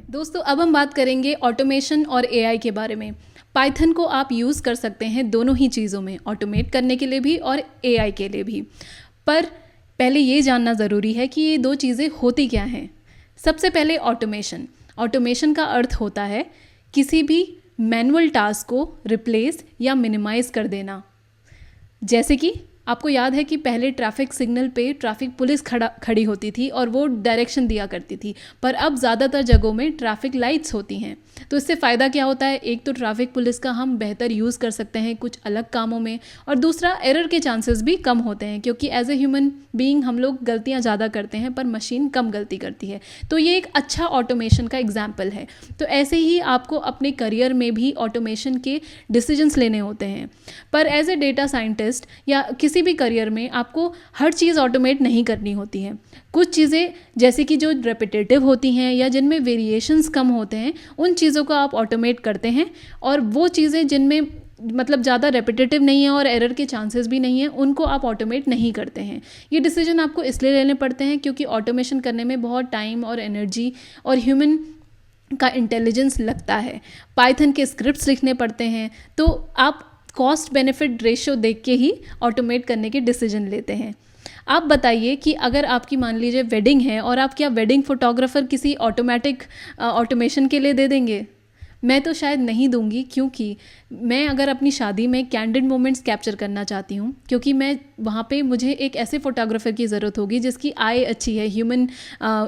दोस्तों अब हम बात करेंगे ऑटोमेशन और एआई के बारे में। पाइथन को आप यूज़ कर सकते हैं दोनों ही चीज़ों में, ऑटोमेट करने के लिए भी और एआई के लिए भी। पर पहले ये जानना ज़रूरी है कि ये दो चीज़ें होती क्या हैं। सबसे पहले ऑटोमेशन। ऑटोमेशन का अर्थ होता है किसी भी मैनुअल टास्क को रिप्लेस या मिनिमाइज़ कर देना। जैसे कि आपको याद है कि पहले ट्रैफिक सिग्नल पे ट्रैफिक पुलिस खड़ी होती थी और वो डायरेक्शन दिया करती थी, पर अब ज़्यादातर जगहों में ट्रैफिक लाइट्स होती हैं। तो इससे फ़ायदा क्या होता है, एक तो ट्रैफिक पुलिस का हम बेहतर यूज़ कर सकते हैं कुछ अलग कामों में, और दूसरा एरर के चांसेस भी कम होते हैं क्योंकि एज ए ह्यूमन बीइंग हम लोग गलतियाँ ज़्यादा करते हैं पर मशीन कम गलती करती है। तो ये एक अच्छा ऑटोमेशन का एग्जाम्पल है। तो ऐसे ही आपको अपने करियर में भी ऑटोमेशन के डिसीजंस लेने होते हैं। पर एज ए डेटा साइंटिस्ट या किसी भी करियर में आपको हर चीज़ ऑटोमेट नहीं करनी होती है। कुछ चीज़ें जैसे कि जो रेपिटेटिव होती हैं या जिनमें वेरिएशंस कम होते हैं, उन चीज़ों को आप ऑटोमेट करते हैं, और वो चीज़ें जिनमें मतलब ज़्यादा रेपिटेटिव नहीं है और एरर के चांसेस भी नहीं है, उनको आप ऑटोमेट नहीं करते हैं। ये डिसीजन आपको इसलिए लेने पड़ते हैं क्योंकि ऑटोमेशन करने में बहुत टाइम और एनर्जी और ह्यूमन का इंटेलिजेंस लगता है। पाइथन के स्क्रिप्ट्स लिखने पड़ते हैं, तो आप कॉस्ट बेनिफिट रेशियो देख के ही ऑटोमेट करने के डिसीजन लेते हैं। आप बताइए कि अगर आपकी मान लीजिए वेडिंग है और आप क्या वेडिंग फोटोग्राफर किसी ऑटोमेटिक ऑटोमेशन के लिए दे देंगे? मैं तो शायद नहीं दूंगी, क्योंकि मैं अगर अपनी शादी में कैंडिड मोमेंट्स कैप्चर करना चाहती हूँ, क्योंकि मैं वहाँ पे मुझे एक ऐसे फोटोग्राफर की ज़रूरत होगी जिसकी आई अच्छी है ह्यूमन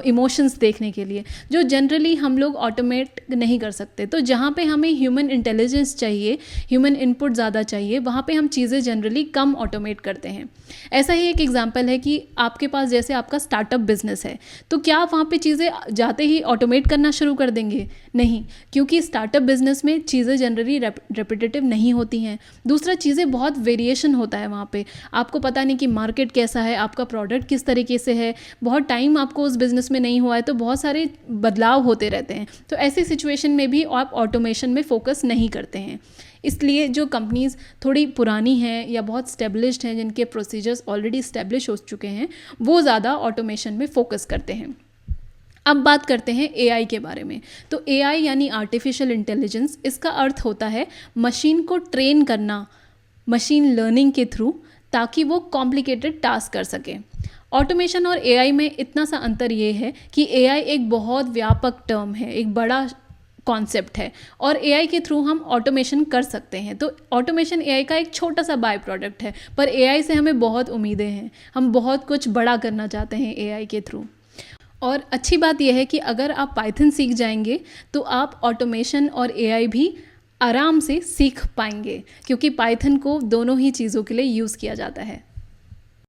इमोशंस देखने के लिए, जो जनरली हम लोग ऑटोमेट नहीं कर सकते। तो जहाँ पे हमें ह्यूमन इंटेलिजेंस चाहिए, ह्यूमन इनपुट ज़्यादा चाहिए, वहाँ पे हम चीज़ें जनरली कम ऑटोमेट करते हैं। ऐसा ही एक एग्जाम्पल है कि आपके पास जैसे आपका स्टार्टअप बिजनेस है, तो क्या आप वहाँ पे चीज़ें जाते ही ऑटोमेट करना शुरू कर देंगे? नहीं, क्योंकि स्टार्टअप बिजनेस में चीज़ें जनरली रेपिटेटिव नहीं होती हैं। दूसरा, चीज़ें बहुत वेरिएशन होता है वहाँ पे, आपको पता नहीं कि मार्केट कैसा है, आपका प्रोडक्ट किस तरीके से है, बहुत टाइम आपको उस बिज़नेस में नहीं हुआ है, तो बहुत सारे बदलाव होते रहते हैं। तो ऐसी सिचुएशन में भी आप ऑटोमेशन में फोकस नहीं करते हैं। इसलिए जो कंपनीज़ थोड़ी पुरानी हैं या बहुत स्टेब्लिश्ड हैं, जिनके प्रोसीजर्स ऑलरेडी इस्टेब्लिश हो चुके हैं, वो ज़्यादा ऑटोमेशन में फोकस करते हैं। अब बात करते हैं एआई के बारे में। तो एआई यानी आर्टिफिशियल इंटेलिजेंस, इसका अर्थ होता है मशीन को ट्रेन करना मशीन लर्निंग के थ्रू, ताकि वो कॉम्प्लिकेटेड टास्क कर सके। ऑटोमेशन और एआई में इतना सा अंतर ये है कि एआई एक बहुत व्यापक टर्म है, एक बड़ा कॉन्सेप्ट है, और एआई के थ्रू हम ऑटोमेशन कर सकते हैं। तो ऑटोमेशन एआई का एक छोटा सा बाय प्रोडक्ट है, पर एआई से हमें बहुत उम्मीदें हैं, हम बहुत कुछ बड़ा करना चाहते हैं एआई के थ्रू। और अच्छी बात यह है कि अगर आप पाइथन सीख जाएंगे तो आप ऑटोमेशन और एआई भी आराम से सीख पाएंगे, क्योंकि पाइथन को दोनों ही चीज़ों के लिए यूज़ किया जाता है।